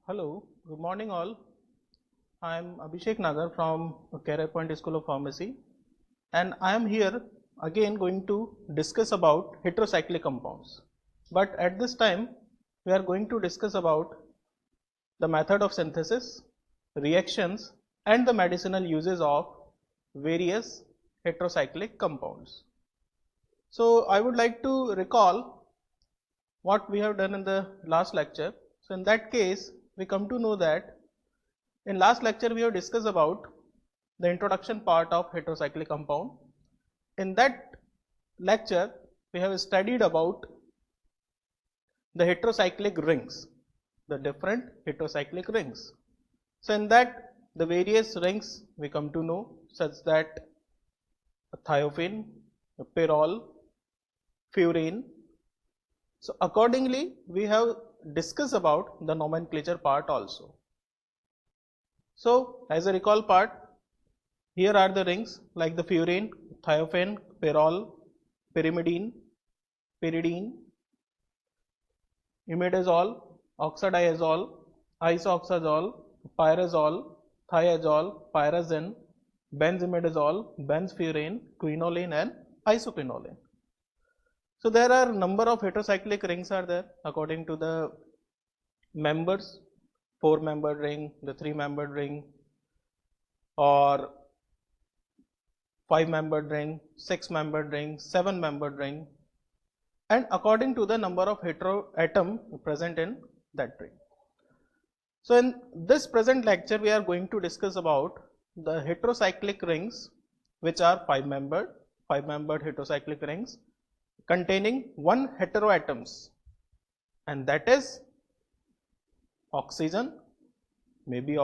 Hello, good morning all. I am Abhishek Nagar from Career Point School of Pharmacy, and I am here again going to discuss about heterocyclic compounds. But at this time we are going to discuss about the method of synthesis, reactions and the medicinal uses of various heterocyclic compounds. So I would like to recall what we have done in the last lecture. So in that case we come to know that in last lecture we have discussed about the introduction part of heterocyclic compound. In that lecture we have studied about the heterocyclic rings, the different heterocyclic rings. So in that the various rings we come to know, such that thiophene, pyrrole, furan. So accordingly we have discussed about the nomenclature part also. So as a recall part, here are the rings like the furan, thiophene, pyrrole, pyrimidine, pyridine, imidazole, oxadiazole, isoxazole, pyrazole, thiazole, pyrazine, benzimidazole, benzfuran, quinoline and isoquinoline. So there are number of heterocyclic rings are there according to the members, 4-membered ring, the 3-membered ring, or 5-membered ring, 6-membered ring, 7-membered ring, and according to the number of heteroatom present in that ring. So in this present lecture we are going to discuss about the heterocyclic rings, which are 5-membered heterocyclic rings containing 1 heteroatoms, and that is oxygen, maybe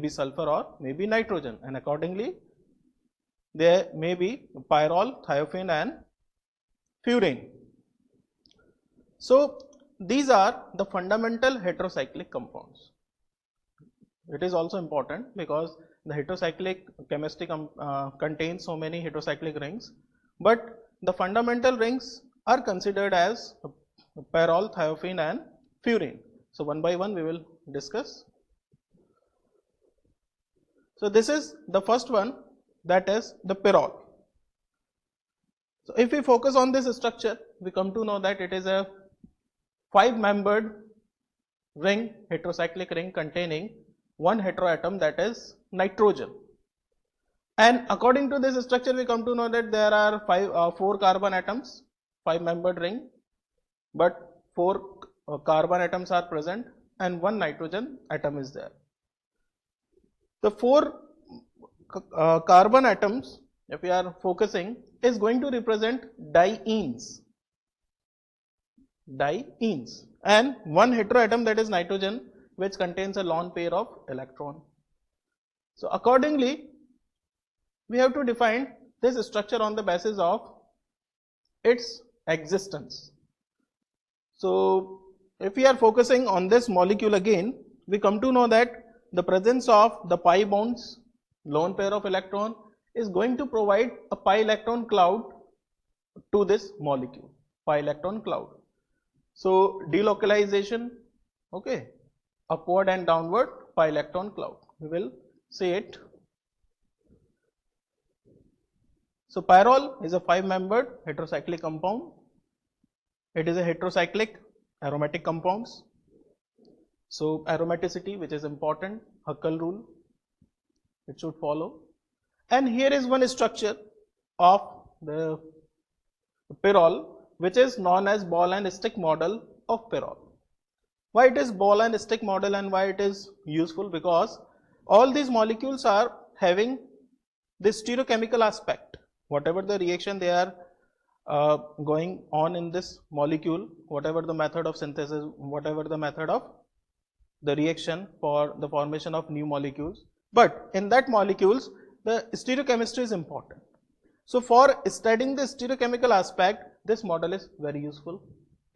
sulfur or maybe nitrogen, and accordingly there may be pyrrole, thiophene and furan. So these are the fundamental heterocyclic compounds. It is also important because the heterocyclic chemistry contains so many heterocyclic rings, but the fundamental rings are considered as pyrrole, thiophene and furan. So one by one we will discuss. So this is the first one, that is the pyrrole. So if we focus on this structure, we come to know that it is a 5-membered ring, heterocyclic ring containing 1 heteroatom, that is nitrogen. And according to this structure we come to know that there are 4 carbon atoms, 5-membered ring, but 4 carbon atoms are present and 1 nitrogen atom is there. The 4 carbon atoms, if we are focusing, is going to represent dienes, and 1 heteroatom, that is nitrogen, which contains a lone pair of electron. So accordingly we have to define this structure on the basis of its existence. So if we are focusing on this molecule again, we come to know that the presence of the pi bonds, lone pair of electron, is going to provide a pi electron cloud to this molecule, pi electron cloud. So delocalization, okay, upward and downward pi electron cloud, we will see it. So pyrrole is a 5-membered heterocyclic compound. It is a heterocyclic aromatic compounds. So aromaticity, which is important, Huckel rule, it should follow. And here is one structure of the pyrrole, which is known as ball and stick model of pyrrole. Why it is ball and stick model and why it is useful? Because all these molecules are having this stereochemical aspect. Whatever the reaction they are going on in this molecule, whatever the method of synthesis, whatever the method of the reaction for the formation of new molecules, but in that molecules the stereochemistry is important. So for studying the stereochemical aspect, this model is very useful.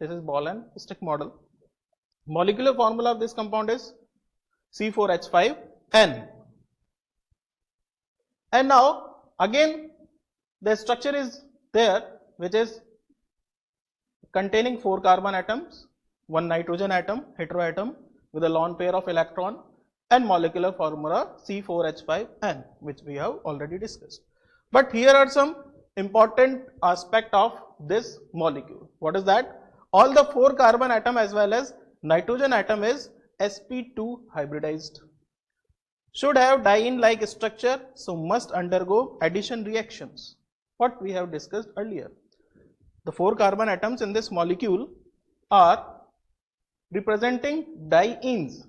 This is ball and stick model. Molecular formula of this compound is C4H5N. And now again the structure is there, which is containing 4 carbon atoms, 1 nitrogen atom, heteroatom, with a lone pair of electron and molecular formula C4H5N, which we have already discussed. But here are some important aspect of this molecule. What is that? All the 4 carbon atom as well as nitrogen atom is sp2 hybridized. Should have diene like structure, so must undergo addition reactions. What we have discussed earlier. The 4 carbon atoms in this molecule are representing dienes.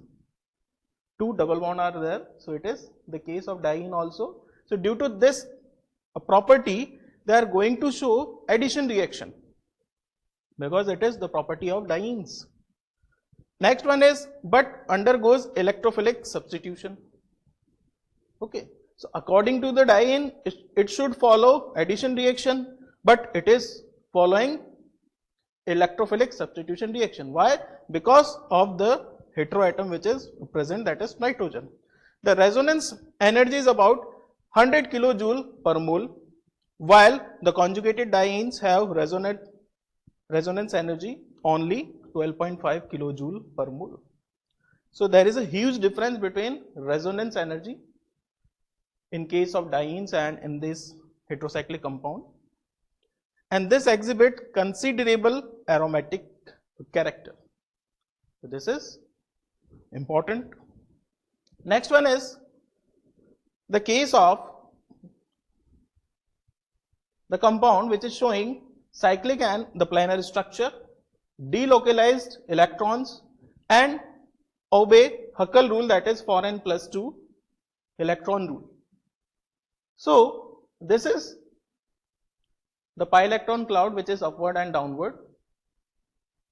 2 double bond are there, so it is the case of diene also. So due to this property, they are going to show addition reaction because it is the property of dienes. Next one is but undergoes electrophilic substitution. Okay, so according to the diene, it should follow addition reaction, but it is following electrophilic substitution reaction. Why? Because of the heteroatom which is present, that is nitrogen. The resonance energy is about 100 kilojoule per mole, while the conjugated dienes have resonance energy only 12.5 kilojoule per mole. So there is a huge difference between resonance energy in case of dienes and in this heterocyclic compound, and this exhibit considerable aromatic character. So this is important. Next one is the case of the compound which is showing cyclic and the planar structure, delocalized electrons, and obey Huckel rule, that is 4n+2 electron rule. So this is the pi electron cloud which is upward and downward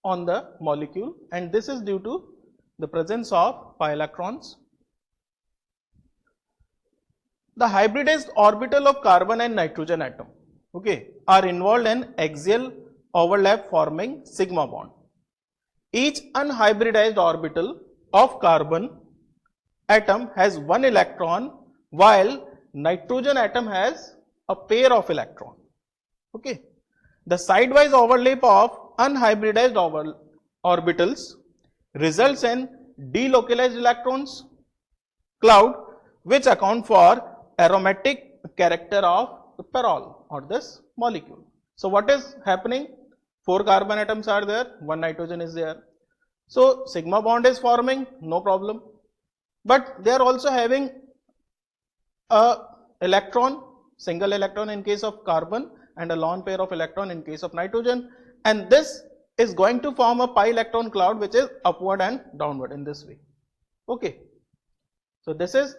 on the molecule, and this is due to the presence of pi electrons. The hybridized orbital of carbon and nitrogen atom, okay, are involved in axial overlap forming sigma bond. Each unhybridized orbital of carbon atom has 1 electron, while nitrogen atom has a pair of electron. Okay, the sidewise overlap of unhybridized orbitals results in delocalized electrons cloud, which account for aromatic character of the perol or this molecule. So what is happening? 4 carbon atoms are there, 1 nitrogen is there. So sigma bond is forming, no problem, but they are also having a electron, single electron in case of carbon and a lone pair of electron in case of nitrogen, and this is going to form a pi electron cloud which is upward and downward in this way. Okay, so this is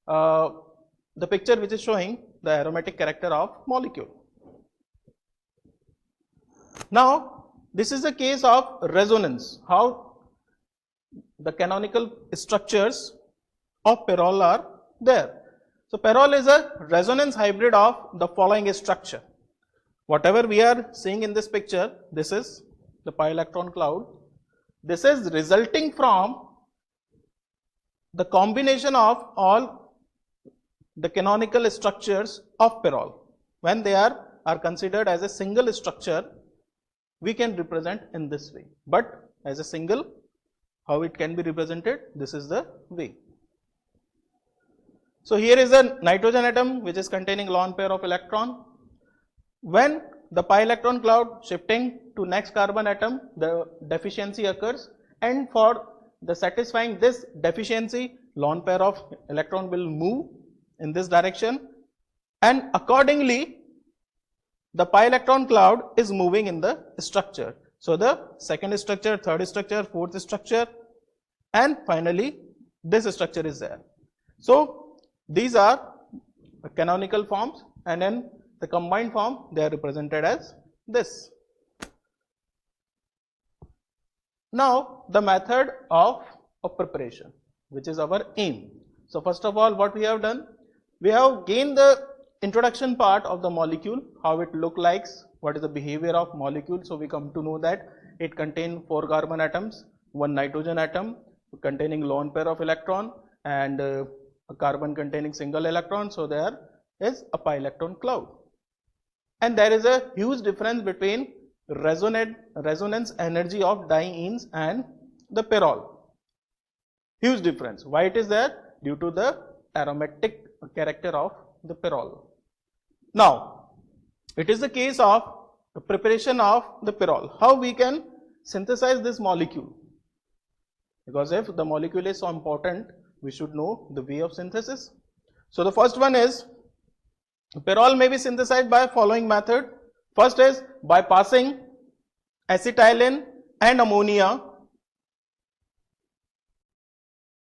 the picture which is showing the aromatic character of molecule. Now this is the case of resonance, how the canonical structures of perol are there. So perol is a resonance hybrid of the following structure. Whatever we are seeing in this picture, this is the pi electron cloud. This is resulting from the combination of all the canonical structures of perol. When they are considered as a single structure, we can represent in this way, but as a single, how it can be represented, this is the way. So here is a nitrogen atom which is containing lone pair of electron. When the pi electron cloud shifting to next carbon atom, the deficiency occurs, and for the satisfying this deficiency, lone pair of electron will move in this direction, and accordingly the pi electron cloud is moving in the structure. So the second structure, third structure, fourth structure, and finally this structure is there. So these are the canonical forms, and in the combined form they are represented as this. Now the method of preparation, which is our aim. So first of all, what we have done, we have gained the introduction part of the molecule, how it look like, what is the behavior of molecule. So we come to know that it contains 4 carbon atoms, 1 nitrogen atom containing lone pair of electron, and a carbon containing single electron. So there is a pi electron cloud, and there is a huge difference between resonance energy of dienes and the perol. Huge difference. Why it is there? Due to the aromatic character of the pyrrole. Now, it is the case of the preparation of the pyrrole. How we can synthesize this molecule? Because if the molecule is so important, we should know the way of synthesis. So the first one is, pyrrole may be synthesized by following method. First is by passing acetylene and ammonia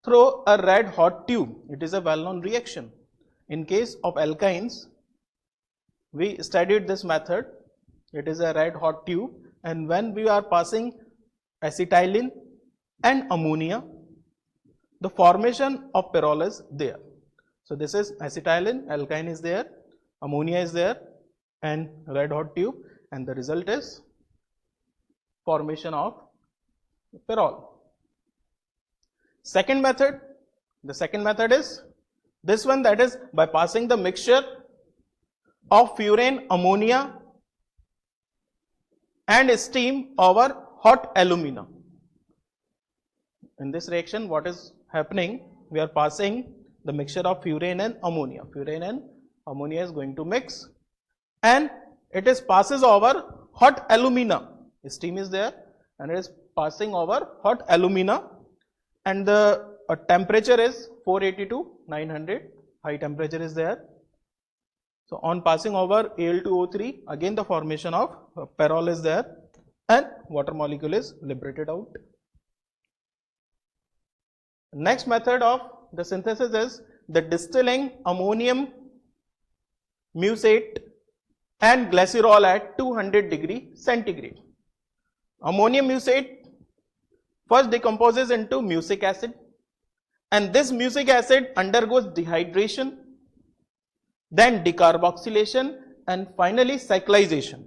through a red hot tube. It is a well-known reaction. In case of alkynes, we studied this method. It is a red hot tube, and when we are passing acetylene and ammonia, the formation of pyrrole is there. So this is acetylene, alkyne is there, ammonia is there, and red hot tube, and the result is formation of pyrrole. Second method, the second method is this one, that is by passing the mixture of furane, ammonia and steam over hot alumina. In this reaction, what is happening? We are passing the mixture of furane and ammonia. Furane and ammonia is going to mix, and it is passes over hot alumina. Steam is there, and it is passing over hot alumina, and the temperature is 480 to 900. High temperature is there. So on passing over Al2O3, again the formation of pyrrole is there, and water molecule is liberated out. Next method of the synthesis is the distilling ammonium musate and glycerol at 200 degree centigrade. Ammonium musate first decomposes into mucic acid, and this mucic acid undergoes dehydration, then decarboxylation, and finally cyclization.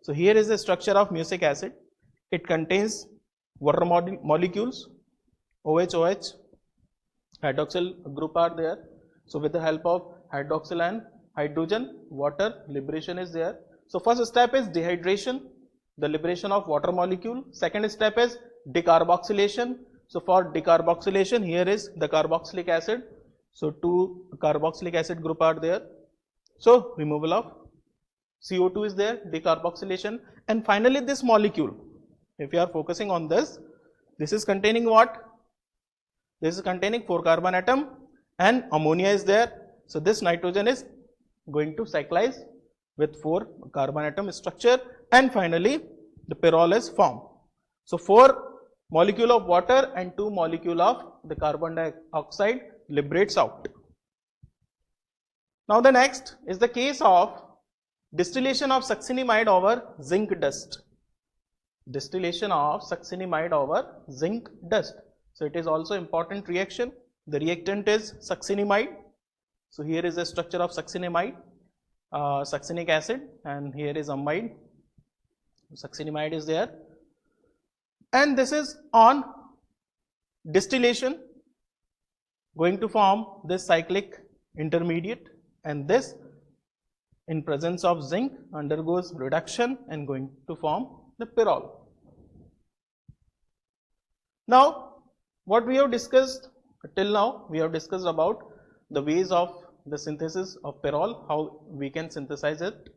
So here is the structure of mucic acid. It contains water molecules, OH, hydroxyl group are there. So with the help of hydroxyl and hydrogen, water liberation is there. So first step is dehydration, the liberation of water molecule. Second step is decarboxylation. So for decarboxylation, here is the carboxylic acid. So two carboxylic acid group are there. So removal of CO2 is there, decarboxylation, and finally this molecule. If you are focusing on this, this is containing what? This is containing 4 carbon atom, and ammonia is there. So this nitrogen is going to cyclize with 4 carbon atom structure, and finally the pyrrole is formed. So 4 molecule of water and 2 molecule of the carbon dioxide liberates out. Now the next is the case of distillation of succinimide over zinc dust. Distillation of succinimide over zinc dust. So it is also important reaction. The reactant is succinimide. So here is the structure of succinimide, succinic acid, and here is amide. Succinimide is there, and this is on distillation going to form this cyclic intermediate, and this in presence of zinc undergoes reduction and going to form the pyrrole. Now what we have discussed till now, we have discussed about the ways of the synthesis of pyrrole, how we can synthesize it.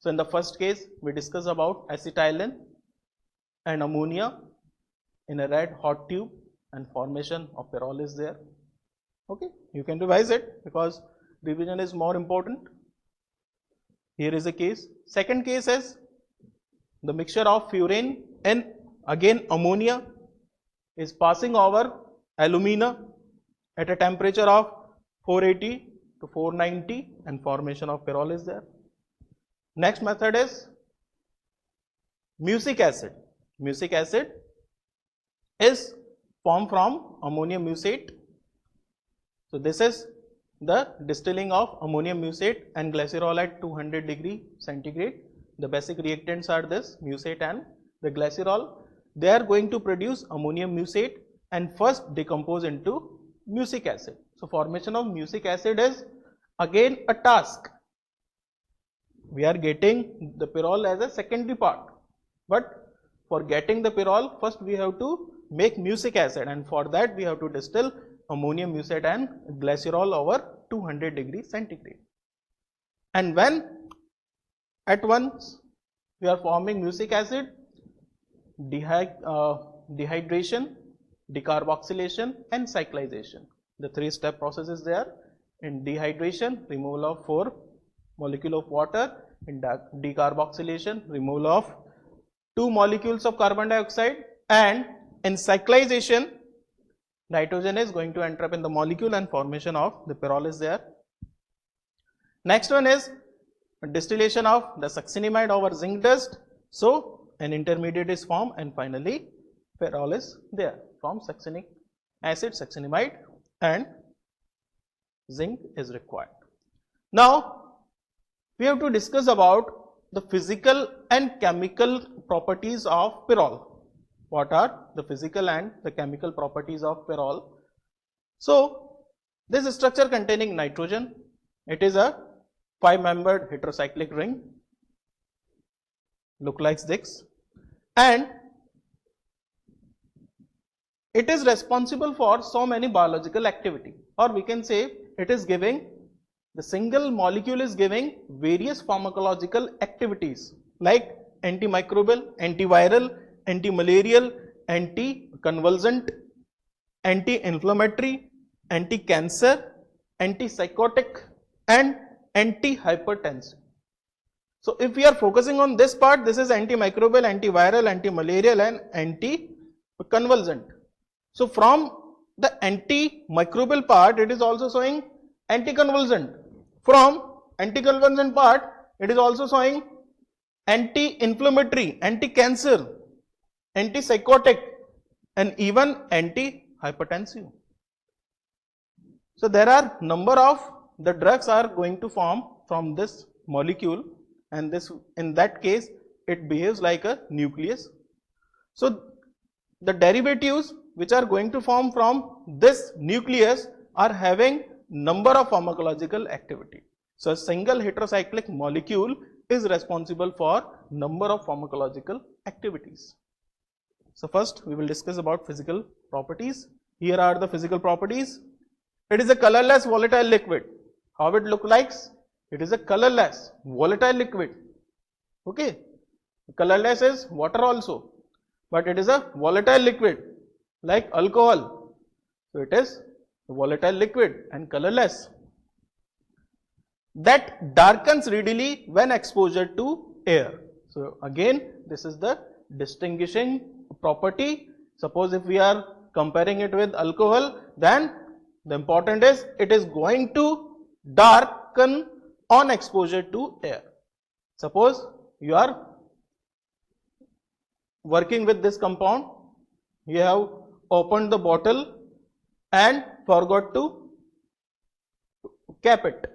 So in the first case, we discussed about acetylene and ammonia in a red hot tube, and formation of pyrrole is there. Okay, you can revise it because revision is more important. Here is a case. Second case is the mixture of furane and again ammonia is passing over alumina at a temperature of 480 to 490, and formation of pyrrole is there. Next method is mucic acid. Mucic acid is formed from ammonium musate. So this is the distilling of ammonium musate and glycerol at 200 degree centigrade. The basic reactants are this musate and the glycerol. They are going to produce ammonium musate and first decompose into mucic acid. So formation of mucic acid is again a task. We are getting the pyrrole as a secondary part, but for getting the pyrrole, first we have to make mucic acid, and for that we have to distill ammonium mucite and glycerol over 200 degrees centigrade. And when at once we are forming mucic acid, dehydration, decarboxylation and cyclization. The 3-step process is there. In dehydration, removal of 4 molecules of water. In decarboxylation, removal of 2 molecules of carbon dioxide, and in cyclization, nitrogen is going to enter up in the molecule and formation of the pyrrole is there. Next one is distillation of the succinimide over zinc dust. So an intermediate is formed and finally pyrrole is there from succinic acid, succinimide and zinc is required. Now we have to discuss about the physical and chemical properties of pyrrole. What are the physical and the chemical properties of pyrrole? So this structure containing nitrogen, it is a 5-membered heterocyclic ring, look like this, and it is responsible for so many biological activity, or we can say it is giving, the single molecule is giving various pharmacological activities like antimicrobial, antiviral, anti-malarial, anti-convulsant, anti-inflammatory, anti-cancer, antipsychotic and anti-hypertensive. So if we are focusing on this part, this is antimicrobial, antiviral, anti-malarial and anti-convulsant. So from the antimicrobial part, it is also showing anticonvulsant. From anticonvulsant part, it is also showing anti-inflammatory, anti-cancer, antipsychotic and even anti-hypertensive. So there are number of the drugs are going to form from this molecule, and this, in that case, it behaves like a nucleus. So the derivatives which are going to form from this nucleus are having number of pharmacological activity. So a single heterocyclic molecule is responsible for number of pharmacological activities. So first we will discuss about physical properties. Here are the physical properties. It is a colorless volatile liquid. How it look like? It is a colorless volatile liquid. Okay, colorless is water also, but it is a volatile liquid like alcohol. So it is a volatile liquid and colorless. That darkens readily when exposure to air. So again, this is the distinguishing property. Suppose if we are comparing it with alcohol, then the important is it is going to darken on exposure to air. Suppose you are working with this compound, you have opened the bottle and forgot to cap it,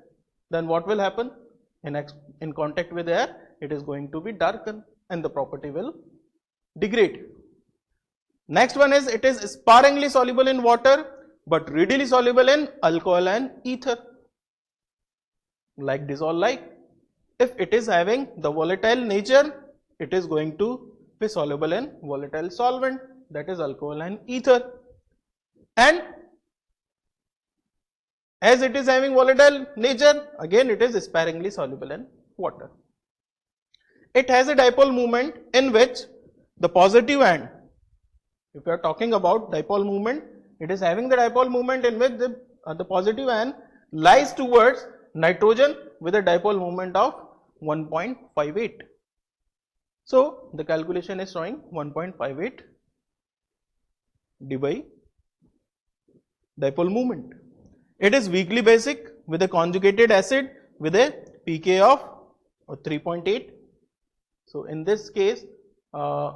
then what will happen? In contact with air, it is going to be darkened and the property will degrade. Next one is it is sparingly soluble in water but readily soluble in alcohol and ether. Like dissolve like. If it is having the volatile nature, it is going to be soluble in volatile solvent, that is alcohol and ether. And as it is having volatile nature, again it is sparingly soluble in water. It has a dipole moment in which the positive end, if you are talking about dipole moment, it is having the dipole moment in which the positive end lies towards nitrogen with a dipole moment of 1.58. So the calculation is showing 1.58 d by dipole moment. It is weakly basic with a conjugated acid with a pK of 3.8. So in this case,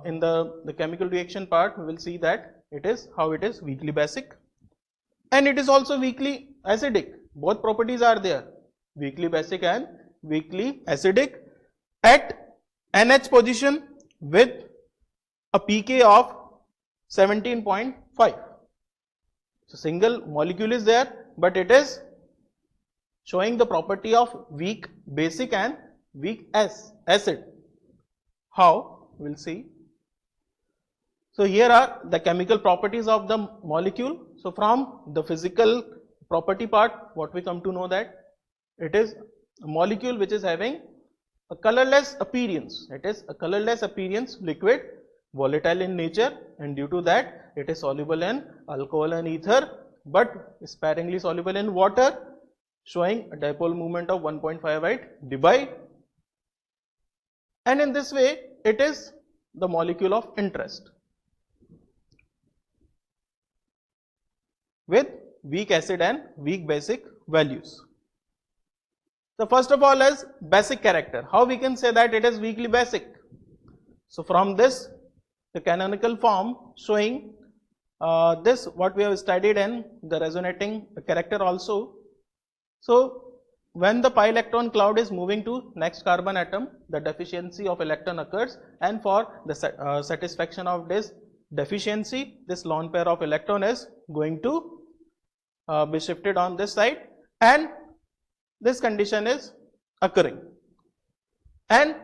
in the chemical reaction part, we will see that it is how it is weakly basic, and it is also weakly acidic. Both properties are there, weakly basic and weakly acidic at NH position with a pK of 17.5. So single molecule is there, but it is showing the property of weak basic and weak acid. How? We will see. So here are the chemical properties of the molecule. So from the physical property part, what we come to know that it is a molecule which is having a colorless appearance. It is a colorless appearance, liquid, volatile in nature, and due to that it is soluble in alcohol and ether, but sparingly soluble in water, showing a dipole moment of 1.58 dBi. And in this way it is the molecule of interest with weak acid and weak basic values. So first of all is basic character. How we can say that it is weakly basic? So from this, the canonical form showing this what we have studied in the resonating character also. So when the pi electron cloud is moving to next carbon atom, the deficiency of electron occurs, and for the satisfaction of this deficiency, this lone pair of electron is going to be shifted on this side, and this condition is occurring. And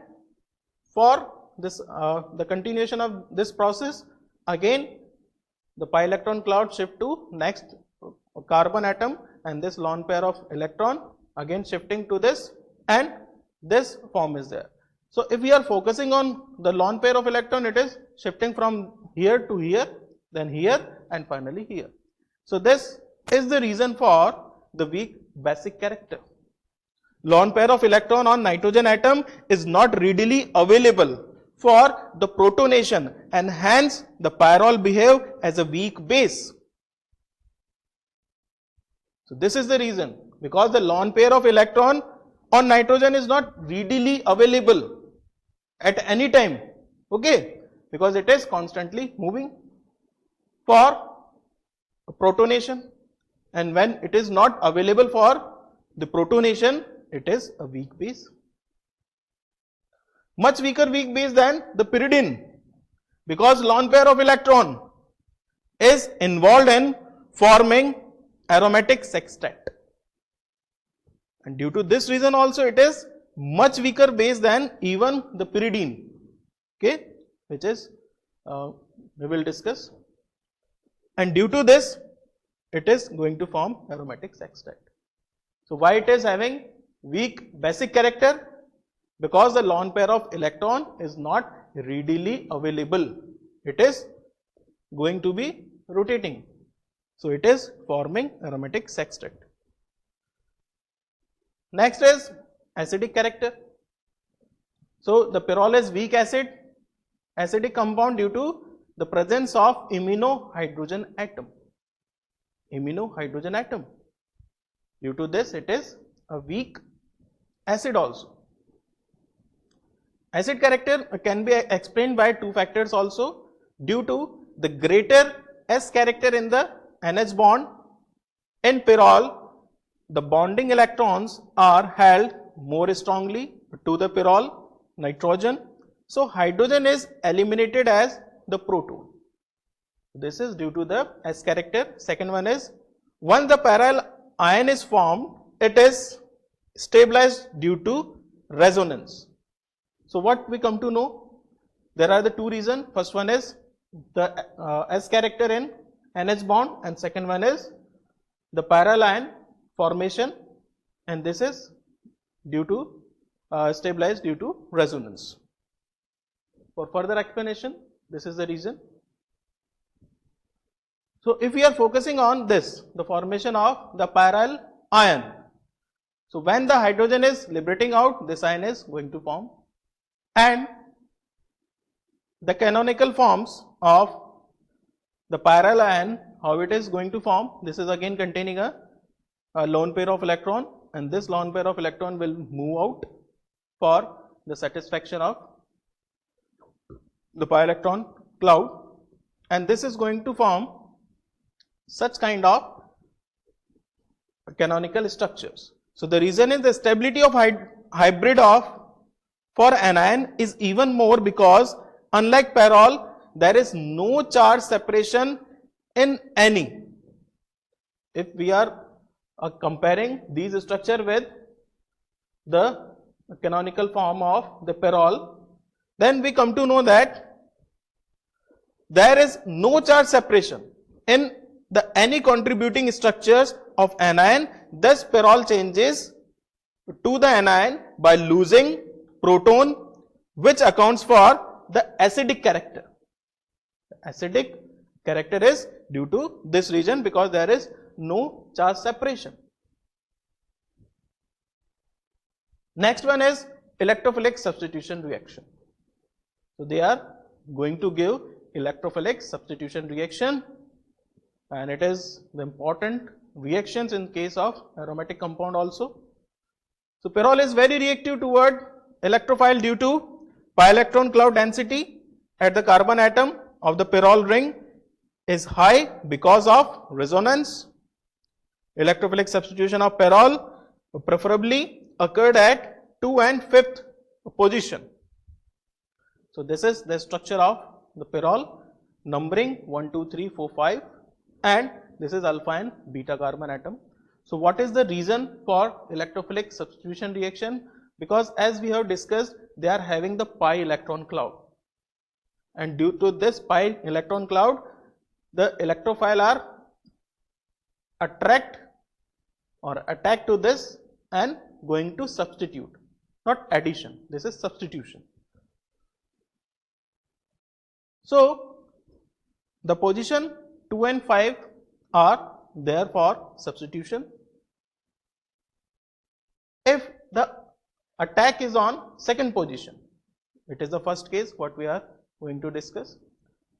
for this the continuation of this process, again the pi electron cloud shift to next carbon atom, and this lone pair of electron again shifting to this, and this form is there. So if we are focusing on the lone pair of electron, it is shifting from here to here, then here, and finally here. So this is the reason for the weak basic character. Lone pair of electron on nitrogen atom is not readily available for the protonation, and hence the pyrrole behave as a weak base. So this is the reason, because the lone pair of electron on nitrogen is not readily available at any time, okay, because it is constantly moving for protonation, and when it is not available for the protonation, it is a weak base. Much weaker weak base than the pyridine, because lone pair of electron is involved in forming aromatic sextet, and due to this reason also it is much weaker base than even the pyridine, okay, which is we will discuss, and due to this it is going to form aromatic sextet. So why it is having weak basic character? Because the lone pair of electron is not readily available, it is going to be rotating, so it is forming aromatic sextet. Next is acidic character. So the pyrrole is weak acid, acidic compound due to the presence of imino hydrogen atom. Imino hydrogen atom. Due to this it is a weak acid also. Acid character can be explained by two factors also. Due to the greater S character in the NH bond, in pyrrole the bonding electrons are held more strongly to the pyrrole nitrogen, so hydrogen is eliminated as the proton. This is due to the S character. Second one is, once the parallel ion is formed, it is stabilized due to resonance. So what we come to know, there are the two reasons. First one is the S character in NH bond, and second one is the parallel ion formation, and this is due to stabilized due to resonance. For further explanation, this is the reason. So if we are focusing on this, the formation of the parallel ion, so when the hydrogen is liberating out, this ion is going to form, and the canonical forms of the parallel ion, how it is going to form, this is again containing a lone pair of electron, and this lone pair of electron will move out for the satisfaction of the pi electron cloud, and this is going to form such kind of canonical structures. So the reason is the stability of hybrid of for anion is even more, because unlike pyrrole there is no charge separation in any. If we are comparing these structure with the canonical form of the pyrrole, then we come to know that there is no charge separation in the any contributing structures of anion, thus pyrrole changes to the anion by losing proton, which accounts for the acidic character. The acidic character is due to this reason because there is no charge separation. Next one is electrophilic substitution reaction. So they are going to give electrophilic substitution reaction, and it is the important reactions in case of aromatic compound also. So pyrrole is very reactive toward electrophile due to pi electron cloud density at the carbon atom of the pyrrole ring is high because of resonance. Electrophilic substitution of pyrrole preferably occurred at 2 and 5th position. So this is the structure of the pyrrole, numbering 1, 2, 3, 4, 5, and this is alpha and beta carbon atom. So what is the reason for electrophilic substitution reaction? Because as we have discussed, they are having the pi electron cloud, and due to this pi electron cloud, the electrophile are attacked to this and going to substitute, not addition, this is substitution. So the position 2 and 5 are there for substitution. If the attack is on second position, it is the first case what we are going to discuss.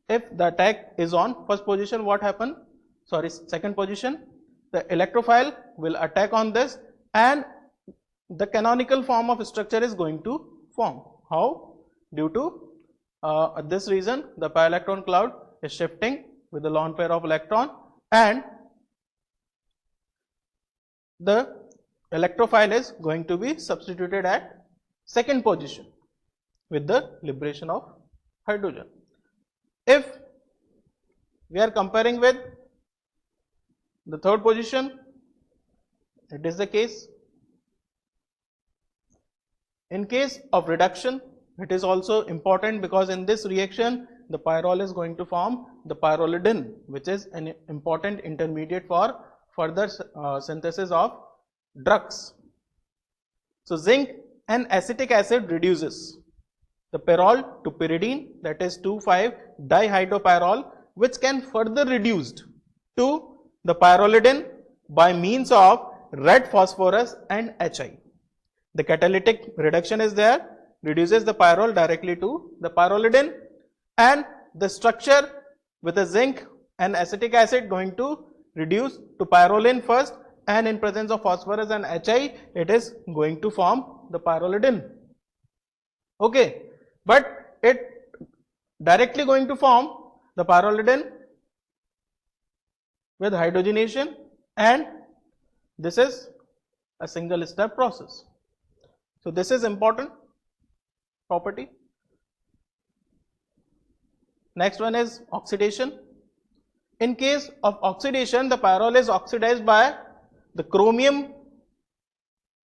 If the attack is on first position, what happen? Sorry, second position, the electrophile will attack on this and the canonical form of structure is going to form. How? Due to this reason, the pi electron cloud is shifting with the lone pair of electron, and the electrophile is going to be substituted at second position with the liberation of hydrogen. If we are comparing with the third position, it is the case. In case of reduction, it is also important because in this reaction the pyrrole is going to form the pyrrolidine, which is an important intermediate for further synthesis of drugs. So zinc and acetic acid reduces the pyrrole to pyridine, that is 2,5-dihydropyrrole, which can further reduced to the pyrrolidine by means of red phosphorus and HI. The catalytic reduction is there, reduces the pyrrole directly to the pyrrolidine, and the structure with the zinc and acetic acid going to reduce to pyrroline first, and in presence of phosphorus and HI it is going to form the pyrrolidine. Okay, but it directly going to form the pyrrolidine with hydrogenation, and this is a single step process. So this is important property. Next one is oxidation. In case of oxidation, the pyrrole is oxidized by the chromium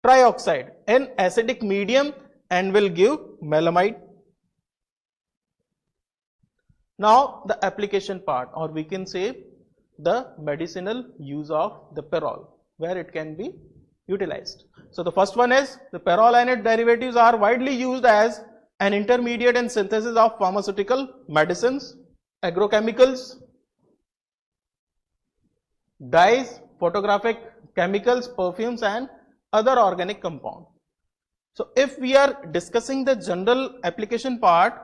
trioxide in acidic medium and will give melamine. Now the application part, or we can say the medicinal use of the pyrrole, where it can be utilized. So the first one is the pyrrole and its derivatives are widely used as an intermediate in synthesis of pharmaceutical medicines, agrochemicals, dyes, photographic chemicals, perfumes, and other organic compounds. So if we are discussing the general application part,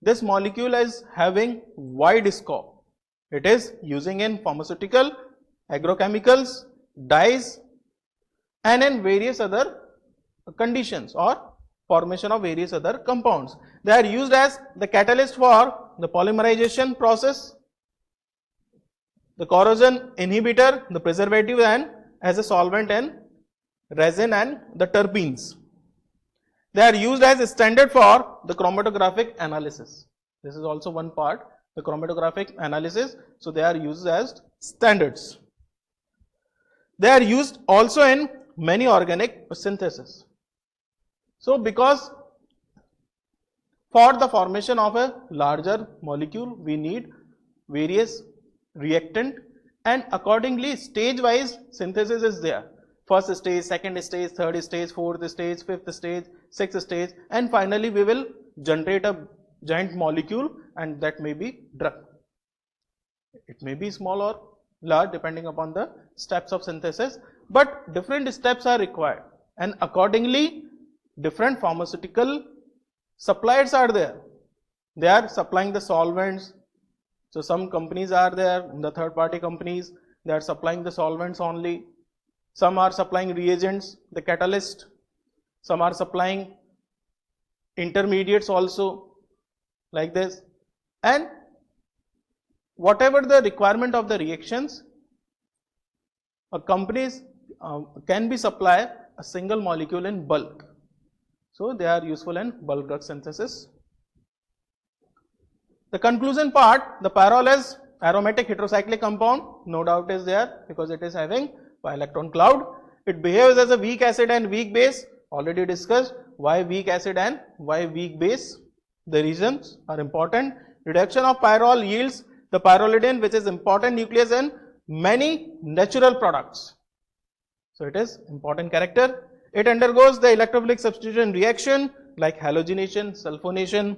this molecule is having wide scope. It is using in pharmaceutical, agrochemicals, dyes, and in various other conditions or formation of various other compounds. They are used as the catalyst for the polymerization process, the corrosion inhibitor, the preservative, and as a solvent in resin and the terpenes. They are used as a standard for the chromatographic analysis. This is also one part, the chromatographic analysis. So they are used as standards. They are used also in many organic synthesis. So because for the formation of a larger molecule we need various reactant, and accordingly stage wise synthesis is there. First stage, second stage, third stage, fourth stage, fifth stage, sixth stage, and finally we will generate a giant molecule, and that may be drug. It may be small or large depending upon the steps of synthesis, but different steps are required, and accordingly different pharmaceutical suppliers are there. They are supplying the solvents. So some companies are there, the third party companies, they are supplying the solvents only. Some are supplying reagents, the catalyst. Some are supplying intermediates also, like this. And whatever the requirement of the reactions, companies can be supply a single molecule in bulk. So they are useful in bulk drug synthesis. The conclusion part, the pyrrole is aromatic heterocyclic compound, no doubt is there, because it is having pi electron cloud. It behaves as a weak acid and weak base, already discussed why weak acid and why weak base. The reasons are important. Reduction of pyrrole yields the pyrrolidine, which is important nucleus in many natural products. So it is important character. It undergoes the electrophilic substitution reaction like halogenation, sulfonation,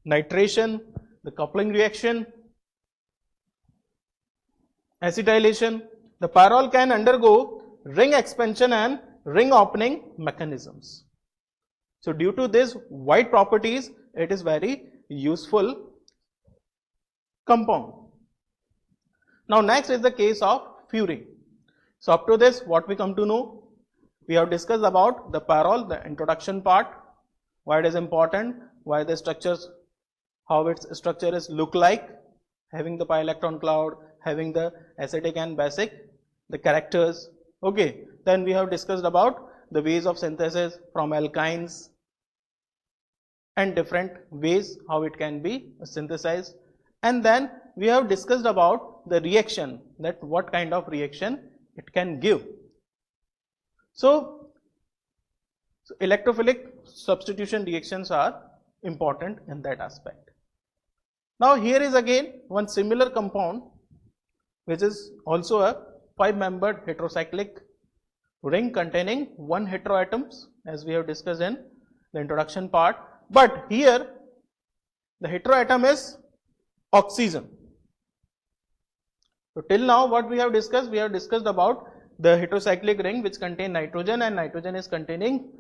nitration, the coupling reaction, acetylation. The pyrrole can undergo ring expansion and ring opening mechanisms. So due to these wide properties, it is very useful compound. Now next is the case of furan. So up to this, what we come to know, we have discussed about the pyrrole, the introduction part, why it is important, why the structures, how its structure is look like, having the pi electron cloud, having the acidic and basic, the characters. Okay, then we have discussed about the ways of synthesis from alkynes and different ways how it can be synthesized, and then we have discussed about the reaction, that what kind of reaction it can give. So electrophilic substitution reactions are important in that aspect. Now here is again one similar compound which is also a 5-membered heterocyclic ring containing 1 heteroatoms, as we have discussed in the introduction part, but here the heteroatom is oxygen. So till now what we have discussed about the heterocyclic ring which contain nitrogen, and nitrogen is containing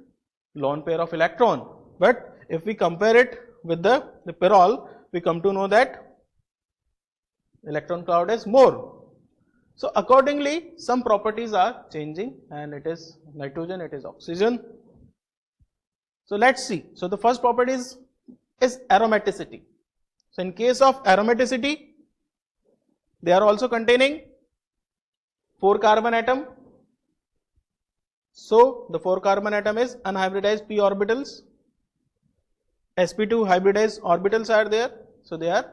lone pair of electron. But if we compare it with the pyrrole, we come to know that electron cloud is more. So accordingly some properties are changing, and it is nitrogen, it is oxygen. So let's see. So the first property is aromaticity. So in case of aromaticity, they are also containing 4 carbon atom. So the 4 carbon atom is unhybridized p orbitals. sp2 hybridized orbitals are there, so they are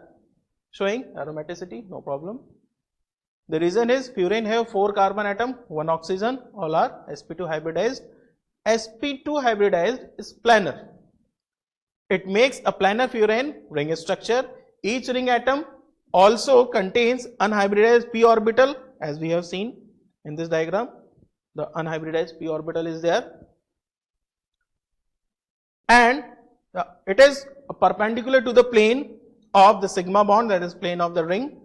showing aromaticity, no problem. The reason is furan have 4 carbon atom, 1 oxygen, all are sp2 hybridized. sp2 hybridized is planar. It makes a planar furan ring structure. Each ring atom also contains unhybridized p orbital, as we have seen in this diagram. The unhybridized p orbital is there, and it is perpendicular to the plane of the sigma bond, that is plane of the ring.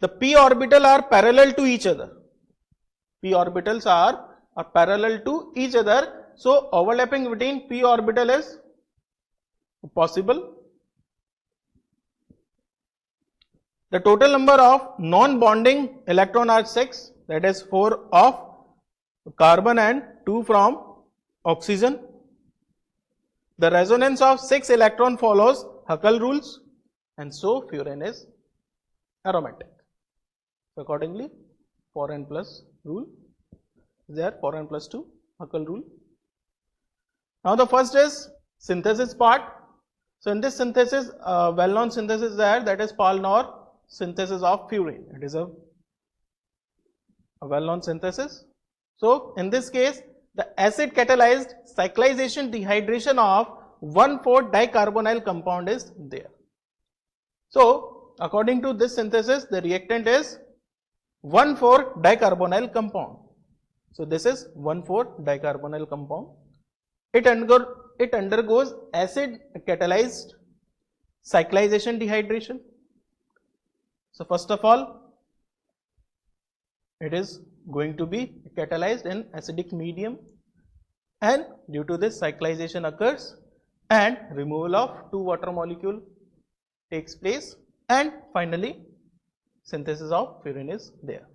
The p orbital are parallel to each other. P orbitals are parallel to each other, so overlapping between p orbital is possible. The total number of non-bonding electron are 6, that is 4 of carbon and 2 from oxygen. The resonance of 6 electron follows Huckel rules, and so furan is aromatic. So accordingly 4n plus rule is there, 4n plus 2 Huckel rule. Now the first is synthesis part. So in this synthesis, well-known synthesis there, that is Paul-Knorr synthesis of furan. It is a well-known synthesis. So in this case, the acid catalyzed cyclization dehydration of 1,4 dicarbonyl compound is there. So according to this synthesis, the reactant is 1,4-dicarbonyl compound. So this is 1,4-dicarbonyl compound. It undergoes acid catalyzed cyclization dehydration. So first of all, it is going to be catalyzed in acidic medium, and due to this cyclization occurs and removal of 2 water molecule takes place, and finally synthesis of furan is there.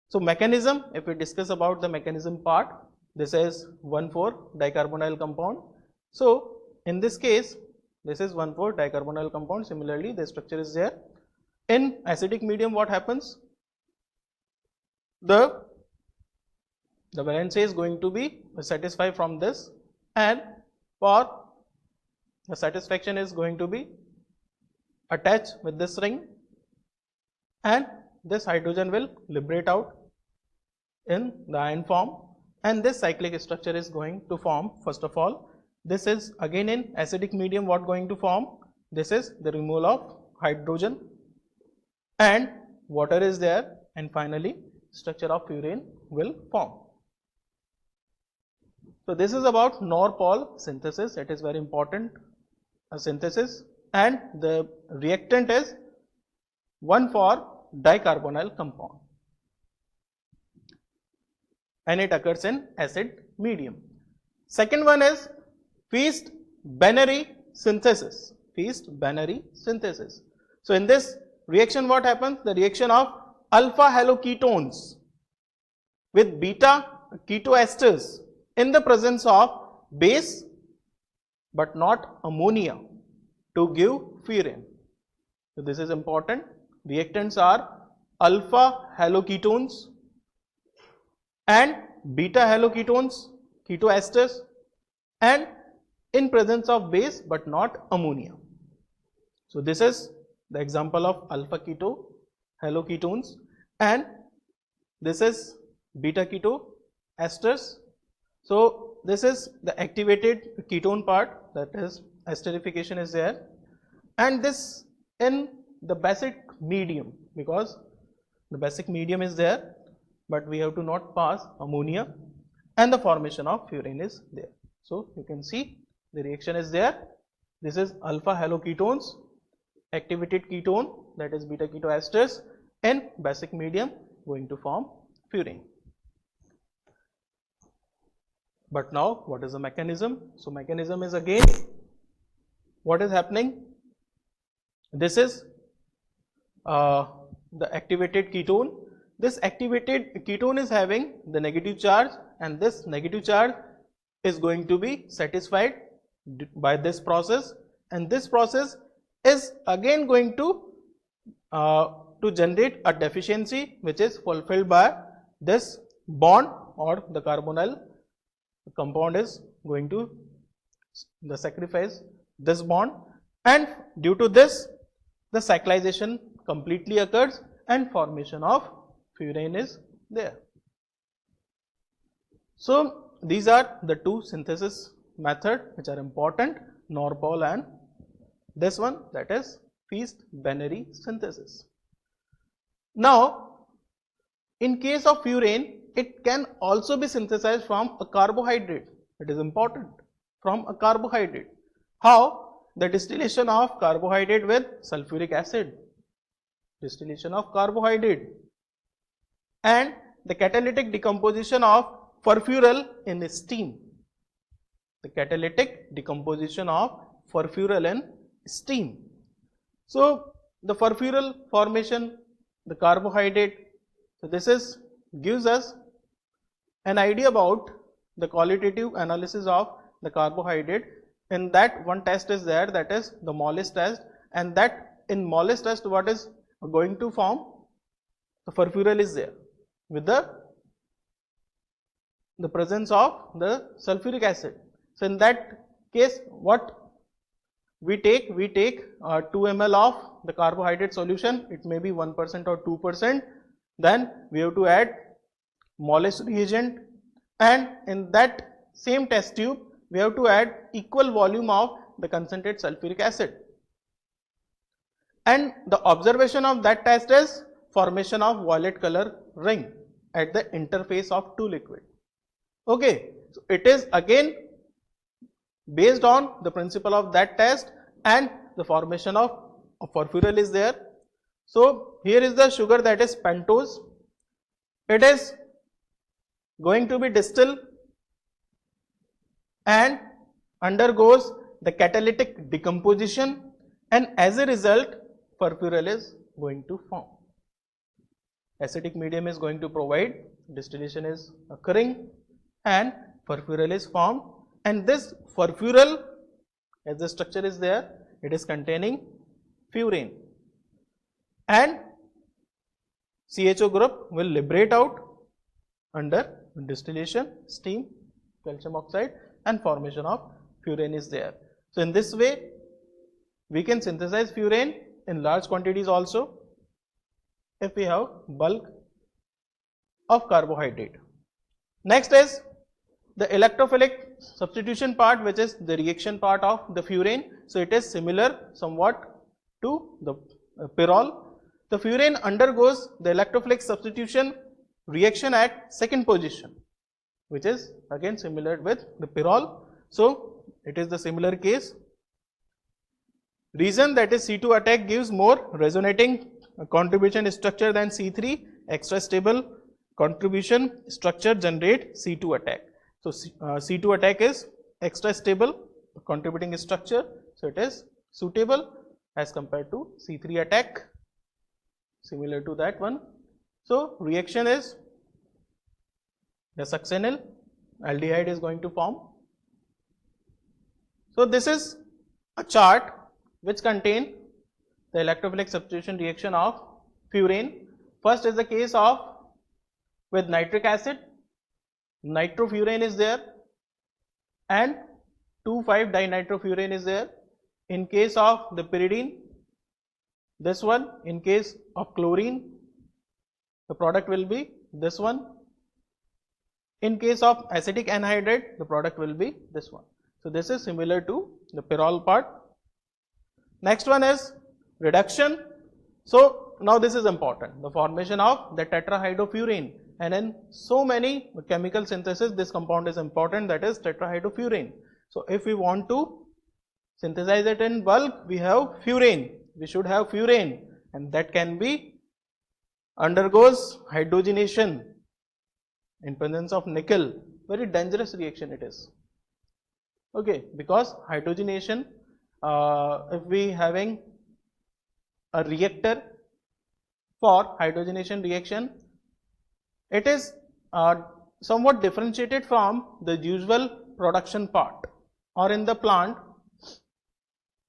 So mechanism, if we discuss about the mechanism part, this is 1,4-dicarbonyl compound. So in this case, this is 1,4-dicarbonyl compound. Similarly, the structure is there. In acidic medium, what happens? The valency is going to be satisfied from this, and for the satisfaction is going to be attached with this ring, and this hydrogen will liberate out in the ion form, and this cyclic structure is going to form. First of all, this is again in acidic medium what going to form? This is the removal of hydrogen and water is there, and finally structure of furan will form. So this is about Nor-Pol synthesis. It is very important synthesis, and the reactant is 1,4-dicarbonyl compound, and it occurs in acid medium. Second one is Feist-Benary synthesis. Feist-Benary synthesis. So in this reaction, what happens? The reaction of alpha haloketones with beta ketoesters in the presence of base but not ammonia to give furan. So this is important. Reactants are alpha haloketones and beta haloketones, ketoesters, and in presence of base but not ammonia. So this is the example of alpha keto haloketones, and this is beta keto esters. So this is the activated ketone part, that is esterification is there, and this in the basic medium, because the basic medium is there, but we have to not pass ammonia, and the formation of furan is there. So you can see the reaction is there. This is alpha haloketones, activated ketone, that is beta ketoesters, in basic medium going to form furan. But now what is the mechanism? So mechanism is again what is happening. This is the activated ketone. This activated ketone is having the negative charge, and this negative charge is going to be satisfied by this process, and this process is again going to generate a deficiency which is fulfilled by this bond, or the carbonyl compound is going to sacrifice this bond, and due to this the cyclization completely occurs and formation of furan is there. So these are the two synthesis method which are important, Nor-Pol and this one, that is Feist-Benary synthesis. Now in case of furan, it can also be synthesized from a carbohydrate. It is important, from a carbohydrate. How? The distillation of carbohydrate with sulfuric acid, distillation of carbohydrate, and the catalytic decomposition of furfural in steam, the catalytic decomposition of furfural in steam. So the furfural formation, the carbohydrate, so this is gives us an idea about the qualitative analysis of the carbohydrate. In that one test is there, that is the Moles test, and that in Moles test what is going to form? The furfural is there with the presence of the sulfuric acid. So in that case what we take 2 ml of the carbohydrate solution, it may be 1% or 2%, then we have to add Moles reagent, and in that same test tube we have to add equal volume of the concentrated sulfuric acid. and the observation of that test is formation of violet color ring at the interface of two liquid. Okay, so it is again based on the principle of that test, and the formation of furfural is there. So here is the sugar, that is pentose. It is going to be distilled and undergoes the catalytic decomposition, and as a result furfural is going to form. Acidic medium is going to provide, distillation is occurring and furfural is formed, and this furfural, as the structure is there, it is containing furane, and CHO group will liberate out under distillation, steam, calcium oxide, and formation of furane is there. So in this way we can synthesize furane in large quantities also if we have bulk of carbohydrate. Next is the electrophilic substitution part, which is the reaction part of the furane. So it is similar somewhat to the pyrrole. The furane undergoes the electrophilic substitution reaction at second position, which is again similar with the pyrrole. So it is the similar case. Reason, that is C2 attack gives more resonating contribution structure than C3. Extra stable contribution structure generate C2 attack. So C2 attack is extra stable contributing structure, so it is suitable as compared to C3 attack, similar to that one. So reaction is the succinyl aldehyde is going to form. So this is a chart which contain the electrophilic substitution reaction of furane. First is the case of with nitric acid, nitrofurane is there and 2,5-dinitrofurane is there. In case of the pyridine, this one. In case of chlorine, the product will be this one. In case of acetic anhydride, the product will be this one. So this is similar to the pyrrole part. Next one is reduction. So now this is important, the formation of the tetrahydrofurane, and in so many chemical synthesis this compound is important, that is tetrahydrofurane. So if we want to synthesize it in bulk, we have furane, we should have furane, and that can be undergoes hydrogenation in presence of nickel. Very dangerous reaction it is. Okay, because hydrogenation, if we having a reactor for hydrogenation reaction, it is somewhat differentiated from the usual production part, or in the plant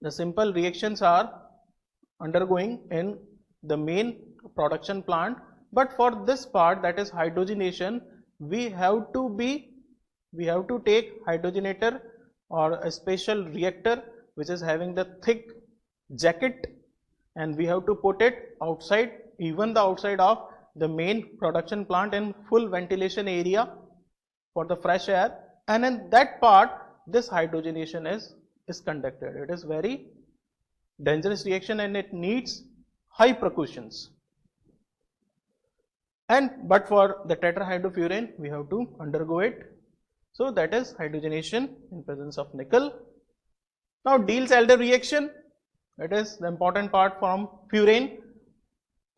the simple reactions are undergoing in the main production plant, but for this part, that is hydrogenation, we have to take hydrogenator or a special reactor which is having the thick jacket, and we have to put it outside, even the outside of the main production plant, in full ventilation area for the fresh air, and in that part this hydrogenation is conducted. It is very dangerous reaction and it needs high precautions. But for the tetrahydrofurane we have to undergo it. So that is hydrogenation in presence of nickel. Now Diels-Alder reaction, it is the important part from furane.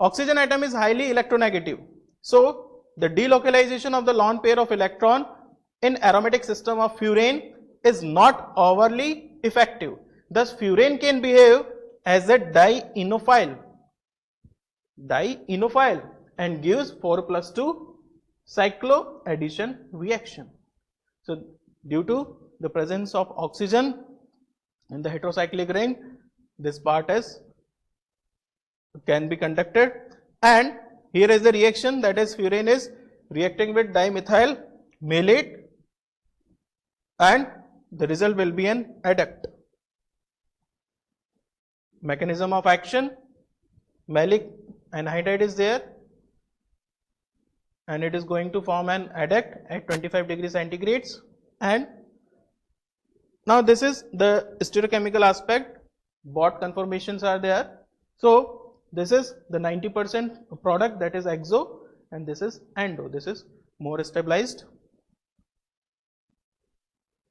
Oxygen atom is highly electronegative. So the delocalization of the lone pair of electron in aromatic system of furane is not overly effective. Thus furane can behave as a dienophile and gives 4+2 cycloaddition reaction. So due to the presence of oxygen in the heterocyclic ring, this part can be conducted, and here is the reaction, that is furane is reacting with dimethyl malate and the result will be an adduct. Mechanism of action, malic anhydride is there and it is going to form an adduct at 25 degrees centigrades. And now this is the stereochemical aspect, Bott conformations are there. So this is the 90% product, that is exo, and this is endo. This is more stabilized.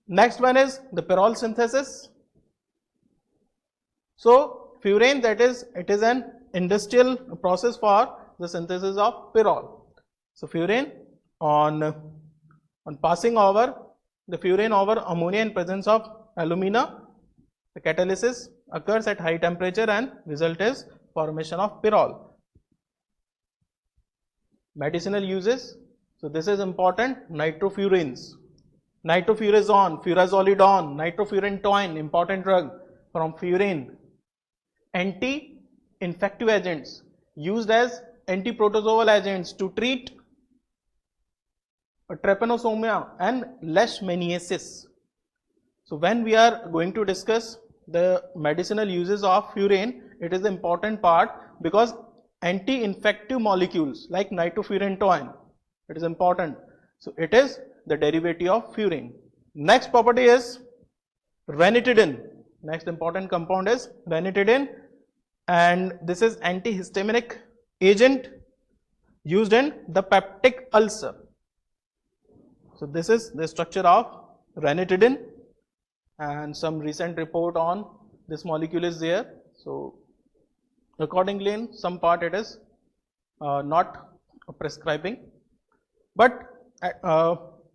Next one is the pyrrole synthesis. So furan, that is, it is an industrial process for the synthesis of pyrrole. So furan, on passing over the furan over ammonia in presence of alumina, the catalysis occurs at high temperature and result is formation of pyrrole. Medicinal uses. So this is important. Nitrofurans, nitrofurazone, furazolidone, nitrofurantoin, important drug from furan. Anti-infective agents used as antiprotozoal agents to treat trypanosomia and leishmaniasis. So when we are going to discuss the medicinal uses of furan, it is the important part, because anti-infective molecules like nitrofurantoin, it is important. So it is the derivative of furan. Next property is ranitidine. Next important compound is ranitidine, and this is antihistaminic agent used in the peptic ulcer. So this is the structure of ranitidine, and some recent report on this molecule is there. So accordingly, in some part it is not prescribing, but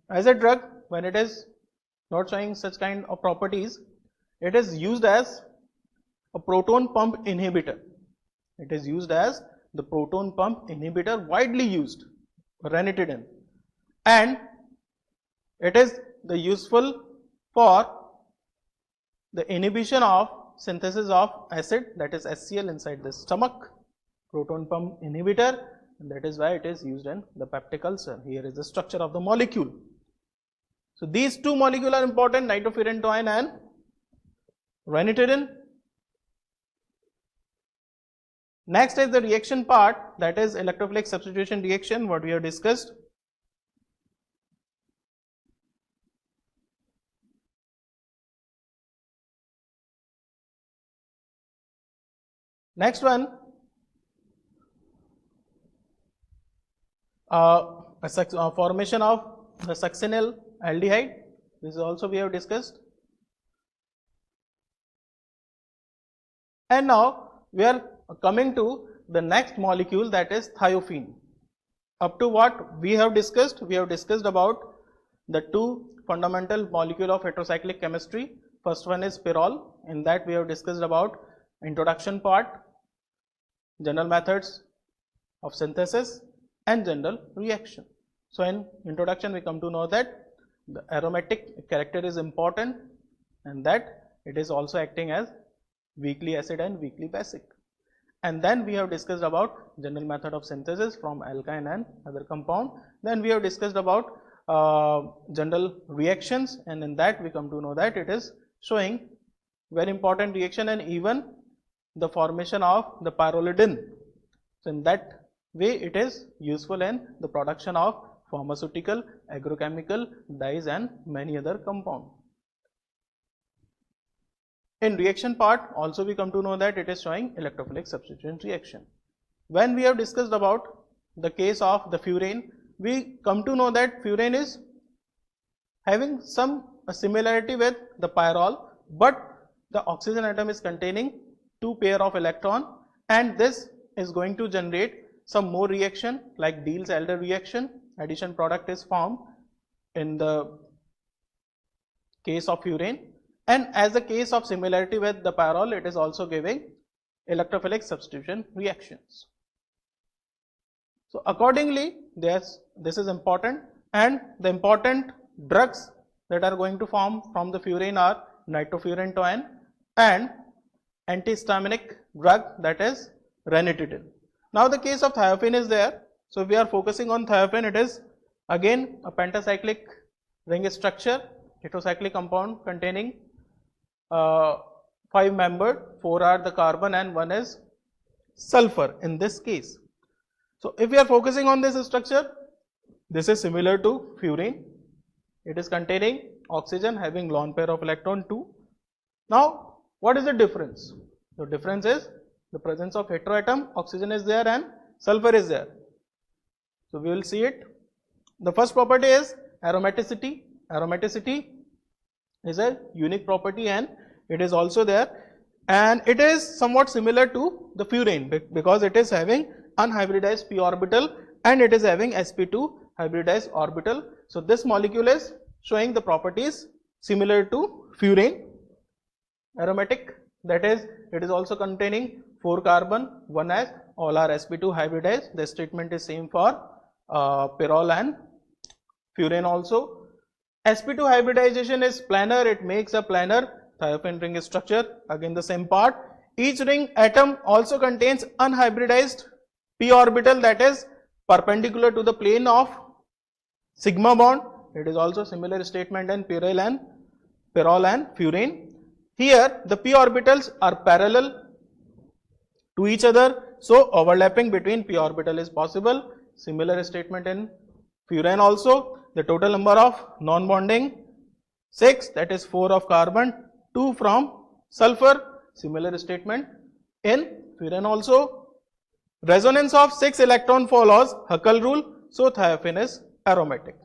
as a drug, when it is not showing such kind of properties, it is used as a proton pump inhibitor. It is used as the proton pump inhibitor, widely used, ranitidine, and it is the useful for the inhibition of synthesis of acid, that is HCl, inside the stomach, proton pump inhibitor, and that is why it is used in the peptic ulcer. Here is the structure of the molecule. So these two molecules are important, nitrofurantoin and ranitidine. Next is the reaction part, that is electrophilic substitution reaction, what we have discussed. Next one, formation of the succinyl aldehyde. This is also we have discussed. And now we are coming to the next molecule, that is thiophene. Up to what we have discussed? We have discussed about the two fundamental molecule of heterocyclic chemistry. First one is pyrrole. In that we have discussed about introduction part, general methods of synthesis and general reaction. So in introduction we come to know that the aromatic character is important, and that it is also acting as weakly acid and weakly basic. And then we have discussed about general method of synthesis from alkyne and other compound. Then we have discussed about general reactions, and in that we come to know that it is showing very important reaction and even the formation of the pyrrolidine. So in that way it is useful in the production of pharmaceutical, agrochemical, dyes and many other compounds. In reaction part also we come to know that it is showing electrophilic substitution reaction. When we have discussed about the case of the furan, we come to know that furan is having some similarity with the pyrrole, but the oxygen atom is containing two pair of electron, and this is going to generate some more reaction like Diels-Alder reaction. Addition product is formed in the case of furan, and as a case of similarity with the pyrrole, it is also giving electrophilic substitution reactions. So accordingly, this is important, and the important drugs that are going to form from the furan are nitrofurantoin and antihistaminic drug, that is ranitidine. Now the case of thiophene is there. So if we are focusing on thiophene, it is again a pentacyclic ring structure, heterocyclic compound containing 5 membered, 4 are the carbon and 1 is sulfur in this case. So if we are focusing on this structure, this is similar to furan. It is containing oxygen having lone pair of electron 2. Now what is the difference? The difference is the presence of heteroatom, oxygen is there and sulfur is there. So we will see it. The first property is aromaticity. Aromaticity is a unique property and it is also there, and it is somewhat similar to the furane because it is having unhybridized p orbital and it is having sp2 hybridized orbital. So this molecule is showing the properties similar to furane. Aromatic, that is, it is also containing 4 carbon, 1 as, all are sp2 hybridized. The statement is same for pyrrole and furane also. sp2 hybridization is planar, it makes a planar thiophene ring structure, again the same part. Each ring atom also contains unhybridized p orbital, that is perpendicular to the plane of sigma bond. It is also similar statement in pyrrole and furane. Here the p orbitals are parallel to each other, so overlapping between p orbital is possible. Similar statement in furane also. The total number of non-bonding 6, that is 4 of carbon, 2 from sulfur. Similar statement in furane also. Resonance of 6 electron follows Huckel rule, so thiophene is aromatic.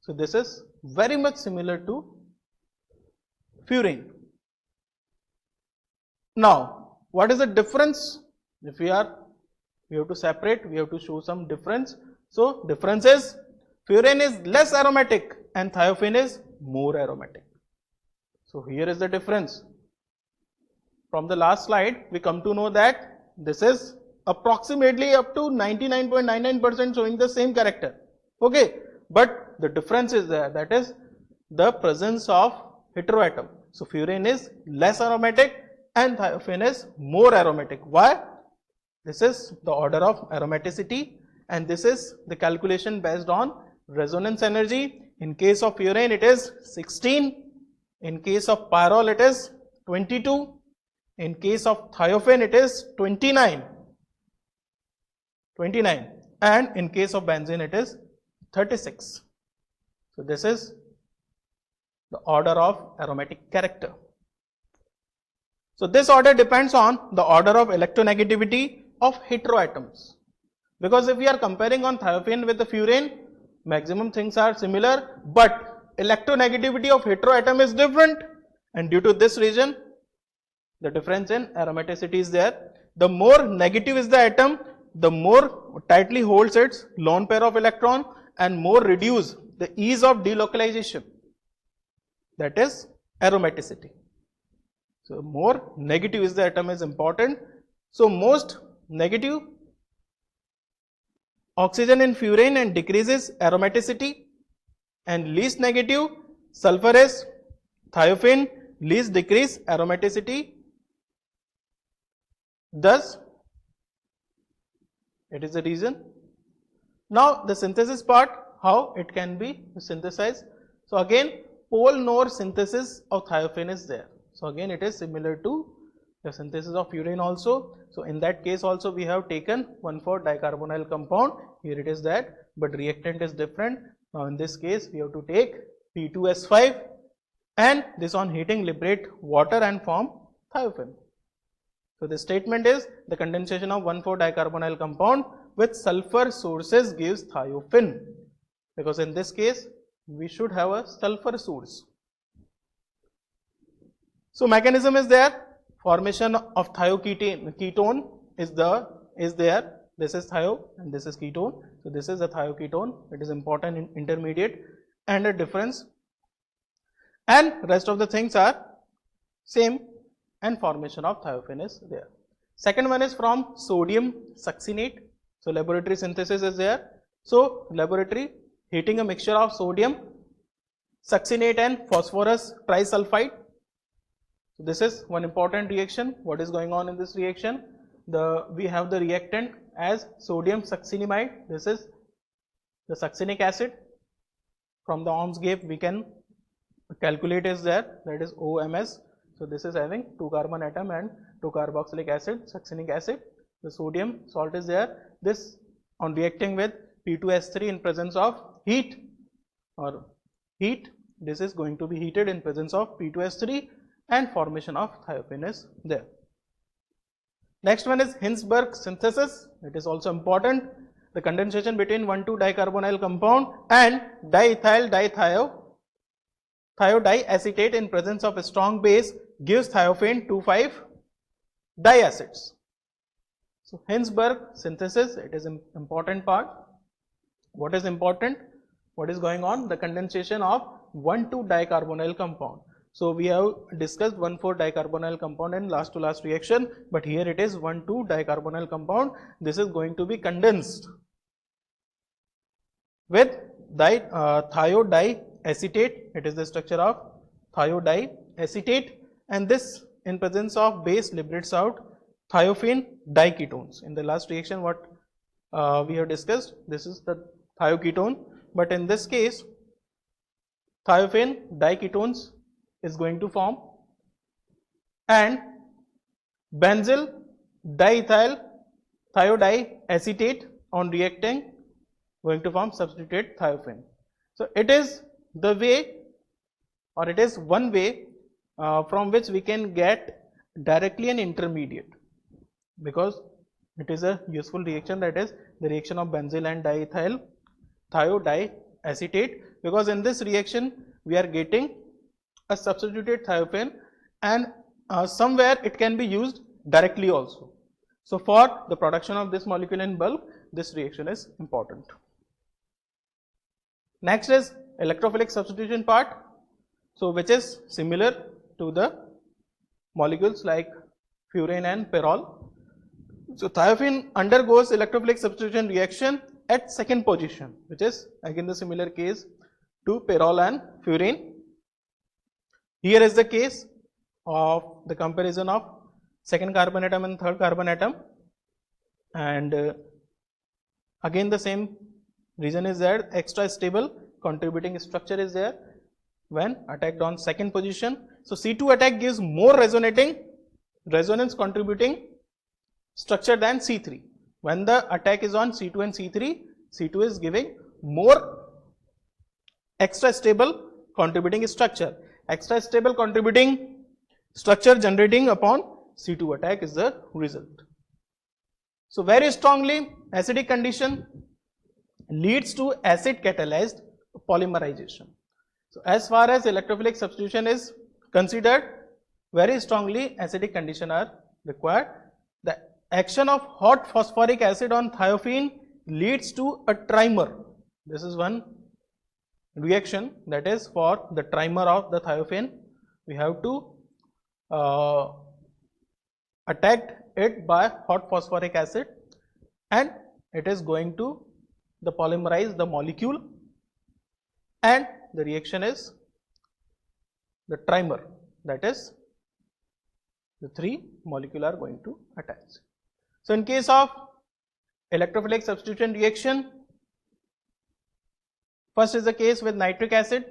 So this is very much similar to furane. Now, what is the difference? If we have to separate, we have to show some difference. So difference is furane is less aromatic and thiophene is more aromatic. So here is the difference. From the last slide, we come to know that this is approximately up to 99.99% showing the same character. Okay, but the difference is there, that is the presence of heteroatom. So furane is less aromatic and thiophene is more aromatic. Why? This is the order of aromaticity and this is the calculation based on resonance energy. In case of furane it is 16, in case of pyrrole it is 22, in case of thiophene it is 29 and in case of benzene it is 36. So this is the order of aromatic character. So this order depends on the order of electronegativity of heteroatoms, because if we are comparing on thiophene with the furane, maximum things are similar, but electronegativity of heteroatom is different, and due to this reason the difference in aromaticity is there. The more negative is the atom, the more tightly holds its lone pair of electron and more reduce the ease of delocalization, that is aromaticity. So more negative is the atom is important. So most negative oxygen in furane and decreases aromaticity, and least negative sulfur is thiophene, least decrease aromaticity. Thus it is the reason. Now the synthesis part, how it can be synthesized. So again pole-Nor synthesis of thiophene is there. So again it is similar to the synthesis of furane also. So in that case also we have taken 1,4-dicarbonyl compound. Here it is that, but reactant is different. Now in this case we have to take P2S5 and this on heating liberate water and form thiophene. So the statement is the condensation of 1,4-dicarbonyl compound with sulfur sources gives thiophene, because in this case we should have a sulfur source. So mechanism is there, formation of thioketone is there. This is thio and this is ketone. So this is a thioketone. It is important in intermediate and a difference, and rest of the things are same, and formation of thiophene is there. Second one is from sodium succinate. So laboratory synthesis is there. So laboratory heating a mixture of sodium succinate and phosphorus trisulfide. So this is one important reaction. What is going on in this reaction? We have the reactant as sodium succinimide. This is the succinic acid. From the Ohm's gauge we can calculate is there, that is OMS. So this is having 2 carbon atom and 2 carboxylic acid, succinic acid. The sodium salt is there. This on reacting with P2S3 in presence of heat, this is going to be heated in presence of P2S3 and formation of thiophene is there. Next one is Hinsberg synthesis. It is also important. The condensation between 1,2-dicarbonyl compound and diethyl thiodiacetate in presence of a strong base gives thiophene 2,5-diacids. So Hinsberg synthesis, it is an important part. What is important? What is going on? The condensation of 1,2-dicarbonyl compound. So we have discussed 1,4-dicarbonyl compound in last to last reaction, but here it is 1,2-dicarbonyl compound. This is going to be condensed with thiodiacetate. It is the structure of thiodiacetate, and this in presence of base liberates out thiophene diketones. In the last reaction what we have discussed, this is the thioketone, but in this case thiophene diketones is going to form, and benzyl diethyl thiodiacetate on reacting going to form substituted thiophene. So it is the way, or it is one way from which we can get directly an intermediate, because it is a useful reaction, that is the reaction of benzyl and diethyl thiodiacetate, because in this reaction we are getting a substituted thiophene, and somewhere it can be used directly also. So for the production of this molecule in bulk, this reaction is important. Next is electrophilic substitution part, so which is similar to the molecules like furan and pyrrole. So thiophene undergoes electrophilic substitution reaction at second position, which is again the similar case to pyrrole and furan. Here is the case of the comparison of second carbon atom and third carbon atom, and again the same reason is there. Extra stable contributing structure is there when attacked on second position. So C2 attack gives more resonance contributing structure than C3. When the attack is on C2 and C3, C2 is giving more extra stable contributing structure. Extra stable contributing structure generating upon C2 attack is the result. So very strongly acidic condition leads to acid catalyzed polymerization. So as far as electrophilic substitution is considered, very strongly acidic condition are required. The action of hot phosphoric acid on thiophene leads to a trimer. This is one reaction, that is for the trimer of the thiophene we have to attack it by hot phosphoric acid, and it is going to polymerize the molecule, and the reaction is the trimer, that is the three molecules are going to attach. So in case of electrophilic substitution reaction, first is the case with nitric acid.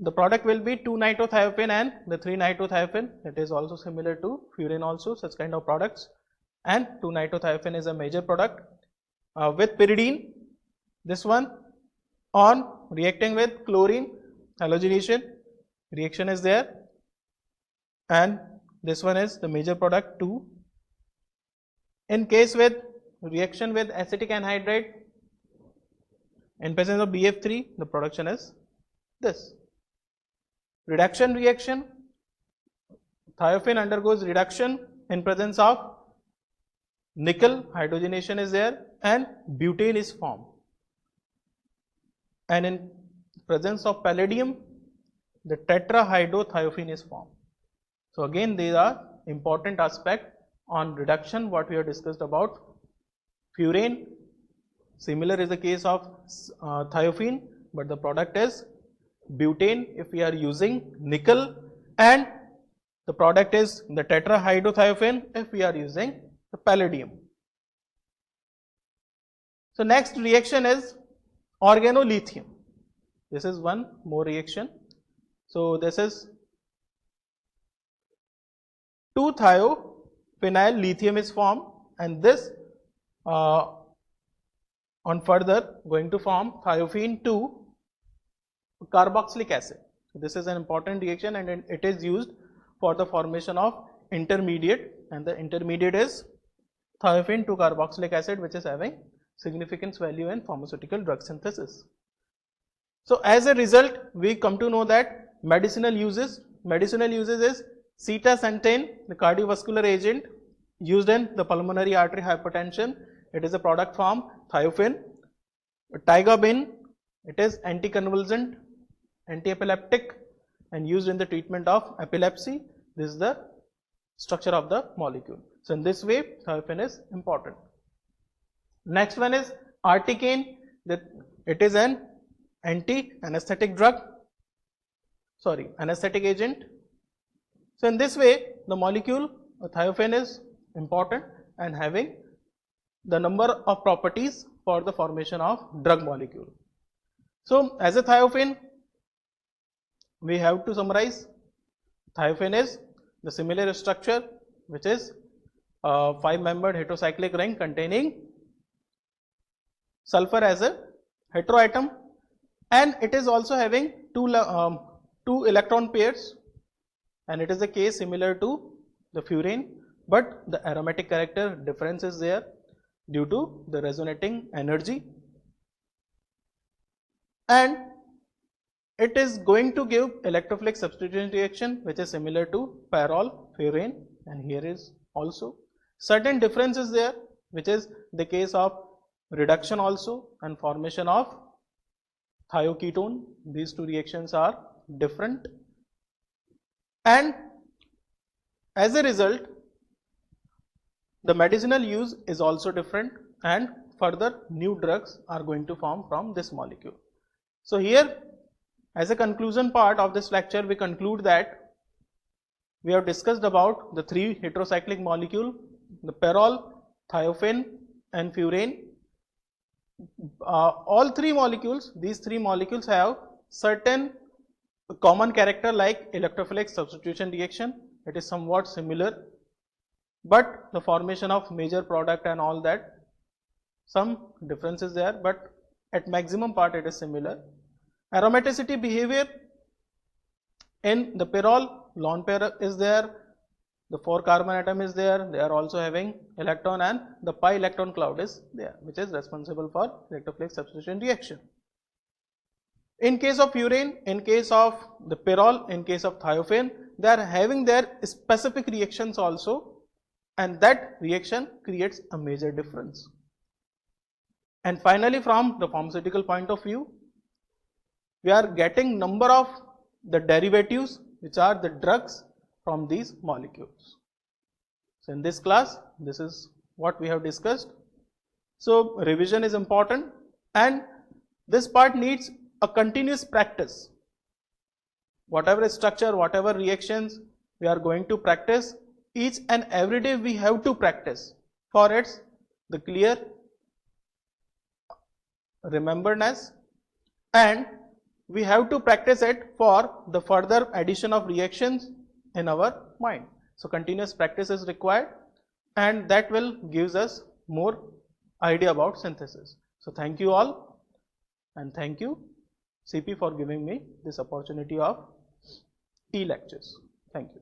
The product will be 2-nitrothiophene and the 3-nitrothiophene. It is also similar to furan also, such kind of products, and 2-nitrothiophene is a major product. With pyridine, this one on reacting with chlorine halogenation, reaction is there, and this one is the major product 2. In case with reaction with acetic anhydride, in presence of BF3, the production is this. Reduction reaction, thiophene undergoes reduction in presence of nickel, hydrogenation is there, and butane is formed. And in presence of palladium, the tetrahydrothiophene is formed. So again, these are important aspects on reduction what we have discussed about furan. Similar is the case of thiophene, but the product is butane if we are using nickel, and the product is the tetrahydrothiophene if we are using the palladium. So next reaction is organolithium. This is one more reaction. So this is 2-thiophenyl lithium is formed, and this on further going to form thiophene 2 carboxylic acid. This is an important reaction, and it is used for the formation of intermediate, and the intermediate is thiophene 2-carboxylic acid, which is having significance value in pharmaceutical drug synthesis. So as a result, we come to know that medicinal uses is sitacentin, the cardiovascular agent used in the pulmonary artery hypertension. It is a product from thiophene. Tigabalin, it is anticonvulsant, antiepileptic, and used in the treatment of epilepsy. This is the structure of the molecule. So in this way, thiophene is important. Next one is articaine. That it is an anesthetic agent. So in this way, the molecule thiophene is important and having the number of properties for the formation of drug molecule. So as a thiophene, we have to summarize. Thiophene is the similar structure, which is a 5-membered heterocyclic ring containing sulfur as a heteroatom, and it is also having two electron pairs, and it is a case similar to the furane, but the aromatic character difference is there due to the resonating energy, and it is going to give electrophilic substitution reaction, which is similar to pyrrole furane, and here is also certain differences there, which is the case of reduction also and formation of thioketone. These two reactions are different, and as a result, the medicinal use is also different, and further new drugs are going to form from this molecule. So here, as a conclusion part of this lecture, we conclude that we have discussed about the 3 heterocyclic molecule, the pyrrole, thiophene, and furane. All 3 molecules, these 3 molecules have certain common character like electrophilic substitution reaction. It is somewhat similar, but the formation of major product and all that, some differences there, but at maximum part it is similar. Aromaticity behavior, in the pyrrole, lone pair is there, the 4 carbon atom is there, they are also having electron, and the pi electron cloud is there, which is responsible for electrophilic substitution reaction. In case of furane, in case of the pyrrole, in case of thiophene, they are having their specific reactions also, and that reaction creates a major difference. And finally, from the pharmaceutical point of view, we are getting number of the derivatives, which are the drugs from these molecules. So in this class, this is what we have discussed. So revision is important, and this part needs a continuous practice. Whatever structure, whatever reactions we are going to practice, each and every day we have to practice for its the clear rememberness, and we have to practice it for the further addition of reactions in our mind. So continuous practice is required, and that will gives us more idea about synthesis. So thank you all, and thank you CP for giving me this opportunity of e-lectures. Thank you.